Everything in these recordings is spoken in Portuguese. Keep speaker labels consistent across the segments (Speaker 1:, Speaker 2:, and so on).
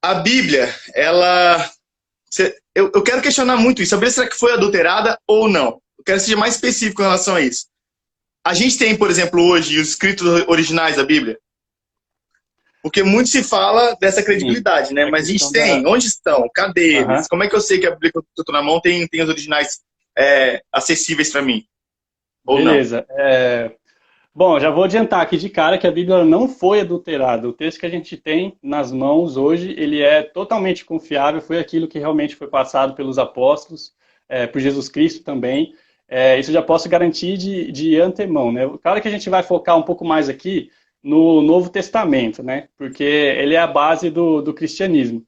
Speaker 1: A Bíblia, ela... Eu quero questionar muito isso, saber se será que foi adulterada ou não. Eu quero ser mais específico em relação a isso. A gente tem, por exemplo, hoje os escritos originais da Bíblia, porque muito se fala dessa
Speaker 2: Sim,
Speaker 1: credibilidade, né?
Speaker 2: a
Speaker 1: Mas a gente
Speaker 2: questão
Speaker 1: tem,
Speaker 2: da...
Speaker 1: onde estão? Cadê eles?
Speaker 2: Aham.
Speaker 1: Como é que eu sei que a Bíblia que eu estou na mão tem os originais acessíveis para mim? Ou não?
Speaker 2: Beleza. Bom, já vou adiantar aqui de cara que a Bíblia não foi adulterada. O texto que a gente tem nas mãos hoje, ele é totalmente confiável, foi aquilo que realmente foi passado pelos apóstolos, por Jesus Cristo também. Isso eu já posso garantir de antemão, né? Claro que a gente vai focar um pouco mais aqui no Novo Testamento, né? Porque ele é a base do cristianismo.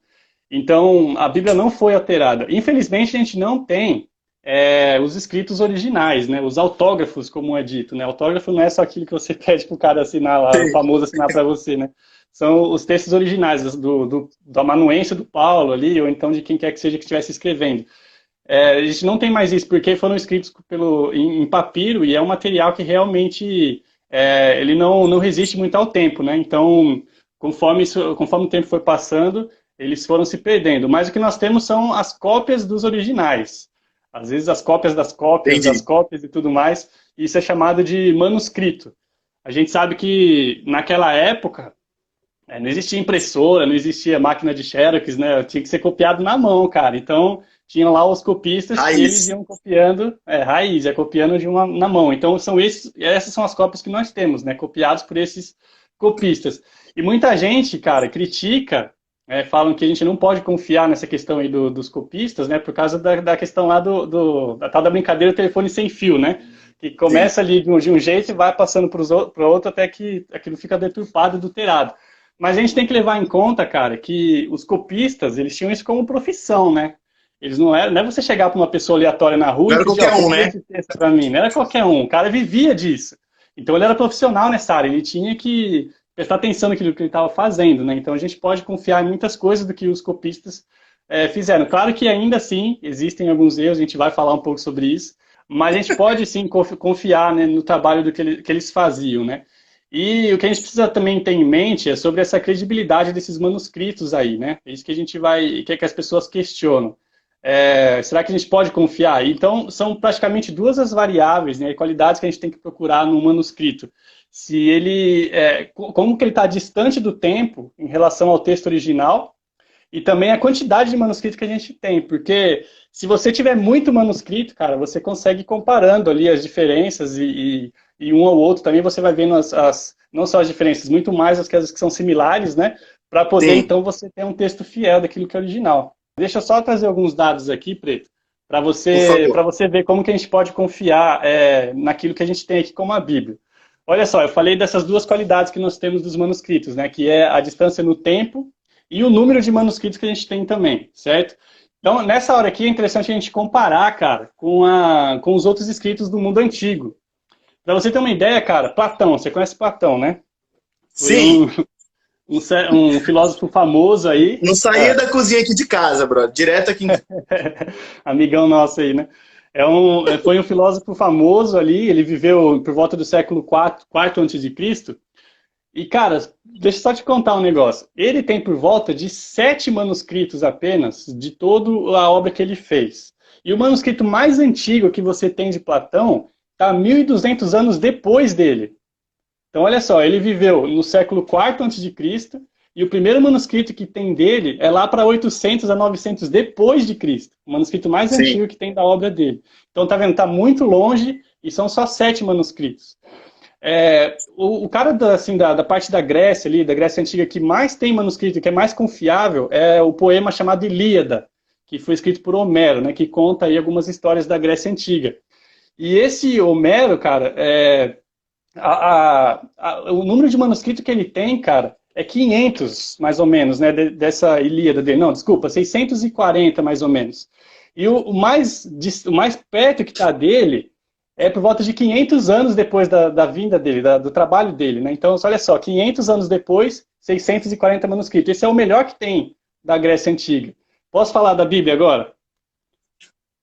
Speaker 2: Então, a Bíblia não foi alterada. Infelizmente, a gente não tem os escritos originais, né? Os autógrafos, como é dito, né? Autógrafo não é só aquilo que você pede para o cara assinar lá, o
Speaker 1: Sim.
Speaker 2: famoso assinar para você, né? São os textos originais do amanuense do Paulo ali, ou então de quem quer que seja que estivesse escrevendo. A gente não tem mais isso, porque foram escritos em papiro e é um material que realmente ele não resiste muito ao tempo, né? Então, conforme o tempo foi passando, eles foram se perdendo. Mas o que nós temos são as cópias dos originais. Às vezes as cópias das
Speaker 1: Entendi.
Speaker 2: cópias e tudo mais. Isso é chamado de manuscrito. A gente sabe que naquela época não existia impressora, não existia máquina de Xerox, né? Tinha que ser copiado na mão, cara. Então, tinha lá os copistas que eles
Speaker 1: Raiz.
Speaker 2: iam copiando, raiz, copiando de uma na mão. Então, essas são as cópias que nós temos, né? Copiados por esses copistas. E muita gente, cara, critica, falam que a gente não pode confiar nessa questão aí dos copistas, né? Por causa da questão lá da tal da brincadeira do telefone sem fio, né? Que
Speaker 1: Sim.
Speaker 2: começa ali de um jeito e vai passando para o outro até que aquilo fica deturpado, adulterado. Mas a gente tem que levar em conta, cara, que os copistas, eles tinham isso como profissão, né? Eles não é você chegar para uma pessoa aleatória na rua
Speaker 1: Não
Speaker 2: e
Speaker 1: era
Speaker 2: pedir, ó,
Speaker 1: qualquer um,
Speaker 2: copia
Speaker 1: né?
Speaker 2: esse texto para mim. Não era qualquer um, o cara vivia disso. Então ele era profissional nessa área, ele tinha que prestar atenção naquilo que ele estava fazendo, né? Então a gente pode confiar em muitas coisas do que os copistas fizeram. Claro que ainda assim existem alguns erros, a gente vai falar um pouco sobre isso, mas a gente pode sim confiar, né, no trabalho que eles faziam, né? E o que a gente precisa também ter em mente é sobre essa credibilidade desses manuscritos aí, né? É isso que a gente vai, que as pessoas questionam. Será que a gente pode confiar? Então, são praticamente duas as variáveis, né, qualidades que a gente tem que procurar no manuscrito. Se ele, como que ele está distante do tempo em relação ao texto original, e também a quantidade de manuscrito que a gente tem, porque se você tiver muito manuscrito, cara, você consegue ir comparando ali as diferenças e um ao outro também você vai vendo não só as diferenças, muito mais as que são similares, né? Para poder
Speaker 1: Sim,
Speaker 2: então você ter um texto fiel daquilo que é original. Deixa eu só trazer alguns dados aqui, Preto, para
Speaker 1: por
Speaker 2: você,
Speaker 1: favor.
Speaker 2: para você ver como que a gente pode confiar naquilo que a gente tem aqui como a Bíblia. Olha só, eu falei dessas duas qualidades que nós temos dos manuscritos, né? Que é a distância no tempo e o número de manuscritos que a gente tem também, certo? Então, nessa hora aqui é interessante a gente comparar, cara, com os outros escritos do mundo antigo. Para você ter uma ideia, cara, Platão, você conhece Platão, né? Foi
Speaker 1: Sim,
Speaker 2: um filósofo famoso aí,
Speaker 1: não saía da cozinha aqui de casa, brother. Direto aqui.
Speaker 2: amigão nosso aí, né? Foi um filósofo famoso ali, ele viveu por volta do século IV antes de Cristo. E, cara, deixa eu só te contar um negócio. Ele tem por volta de 7 manuscritos apenas de toda a obra que ele fez. E o manuscrito mais antigo que você tem de Platão está 1.200 anos depois dele. Então, olha só, ele viveu no século IV a.C. e o primeiro manuscrito que tem dele é lá para 800 a 900 depois de Cristo. O manuscrito mais
Speaker 1: Sim.
Speaker 2: antigo que tem da obra dele. Então, tá vendo? Tá muito longe e são só 7 manuscritos. O cara da parte da Grécia ali, da Grécia Antiga, que mais tem manuscrito, que é mais confiável, é o poema chamado Ilíada, que foi escrito por Homero, né, que conta aí algumas histórias da Grécia Antiga. E esse Homero, cara, o número de manuscrito que ele tem, cara, é 500, mais ou menos, né, dessa Ilíada dele. Não, desculpa, 640, mais ou menos. E o mais perto que está dele é por volta de 500 anos depois da vinda dele, do trabalho dele, né? Então, olha só, 500 anos depois, 640 manuscritos. Esse é o melhor que tem da Grécia Antiga. Posso falar da Bíblia agora?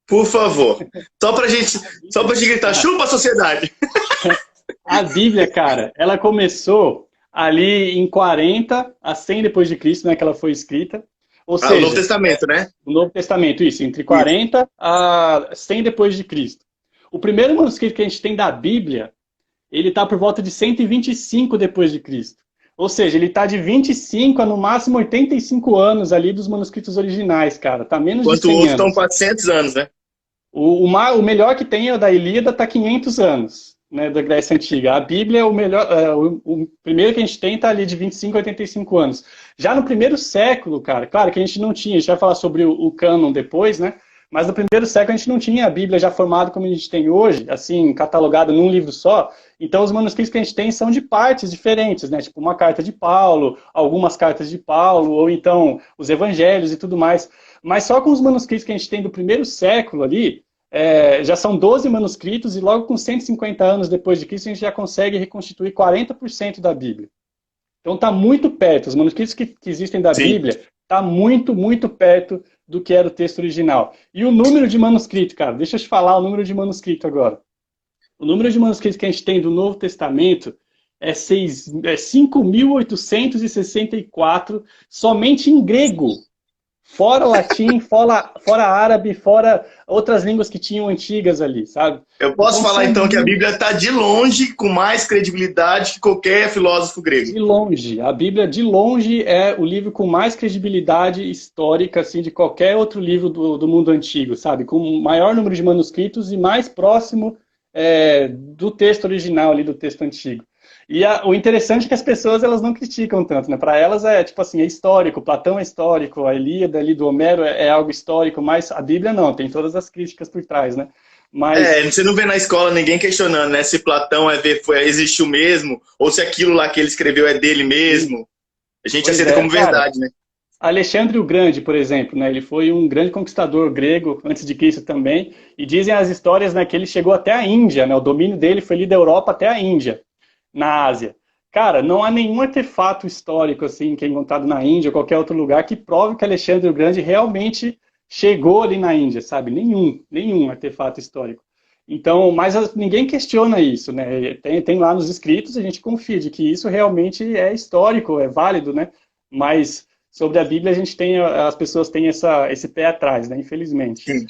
Speaker 1: Por favor.
Speaker 2: A
Speaker 1: Só
Speaker 2: Bíblia,
Speaker 1: pra te gritar, chupa a sociedade.
Speaker 2: a Bíblia, cara, ela começou ali em 40 a 100 depois de Cristo, né, que ela foi escrita. Ou
Speaker 1: Ah, o Novo
Speaker 2: seja,
Speaker 1: Testamento, né?
Speaker 2: o Novo Testamento, isso, entre
Speaker 1: Isso.
Speaker 2: 40 a 100 depois de Cristo. O primeiro manuscrito que a gente tem da Bíblia, ele está por volta de 125 depois de Cristo. Ou seja, ele está de 25 a no máximo 85 anos ali dos manuscritos originais, cara. Tá menos de
Speaker 1: Enquanto
Speaker 2: 100
Speaker 1: outros estão
Speaker 2: anos.
Speaker 1: 400 anos, né?
Speaker 2: O melhor que tem é o da Ilíada, está 500 anos, né, da Grécia Antiga. A Bíblia é o melhor, o primeiro que a gente tem está ali de 25 a 85 anos. Já no primeiro século, cara, claro que a gente não tinha, a gente vai falar sobre o cânon depois, né? Mas no primeiro século a gente não tinha a Bíblia já formada como a gente tem hoje, assim, catalogada num livro só. Então os manuscritos que a gente tem são de partes diferentes, né? Tipo uma carta de Paulo, algumas cartas de Paulo, ou então os evangelhos e tudo mais. Mas só com os manuscritos que a gente tem do primeiro século ali, já são 12 manuscritos, e logo com 150 anos depois de Cristo, a gente já consegue reconstituir 40% da Bíblia. Então está muito perto, os manuscritos que existem da
Speaker 1: Sim.
Speaker 2: Bíblia está muito, muito perto do que era o texto original. E o número de manuscrito, cara, deixa eu te falar o número de manuscrito agora. O número de manuscritos que a gente tem do Novo Testamento é 5.864 somente em grego. Fora latim, fora árabe, fora outras línguas que tinham antigas ali, sabe?
Speaker 1: Eu posso
Speaker 2: Então
Speaker 1: falar
Speaker 2: são
Speaker 1: então que a Bíblia está de longe com mais credibilidade que qualquer filósofo grego.
Speaker 2: de longe. A Bíblia, de longe, é o livro com mais credibilidade histórica assim, de qualquer outro livro do mundo antigo, sabe? Com maior número de manuscritos e mais próximo do texto original ali, do texto antigo. E o interessante é que as pessoas elas não criticam tanto, né? Para elas é tipo assim, é histórico, Platão é histórico, a Ilíada ali do Homero é algo histórico, mas a Bíblia não, tem todas as críticas por trás, né? Mas
Speaker 1: Você não vê na escola ninguém questionando, né? Se Platão existiu mesmo, ou se aquilo lá que ele escreveu é dele mesmo. A gente
Speaker 2: pois
Speaker 1: aceita
Speaker 2: é,
Speaker 1: como
Speaker 2: cara,
Speaker 1: verdade, né?
Speaker 2: Alexandre o Grande, por exemplo, né, ele foi um grande conquistador grego antes de Cristo também, e dizem as histórias, né, que ele chegou até a Índia, né, o domínio dele foi ali da Europa até a Índia, na Ásia. Cara, não há nenhum artefato histórico assim que é encontrado na Índia ou qualquer outro lugar que prove que Alexandre o Grande realmente chegou ali na Índia, sabe? Nenhum artefato histórico. Então, mas ninguém questiona isso, né? Tem lá nos escritos, a gente confia de que isso realmente é histórico, é válido, né? Mas sobre a Bíblia, a gente tem, as pessoas têm esse pé atrás, né? Infelizmente.
Speaker 1: Sim.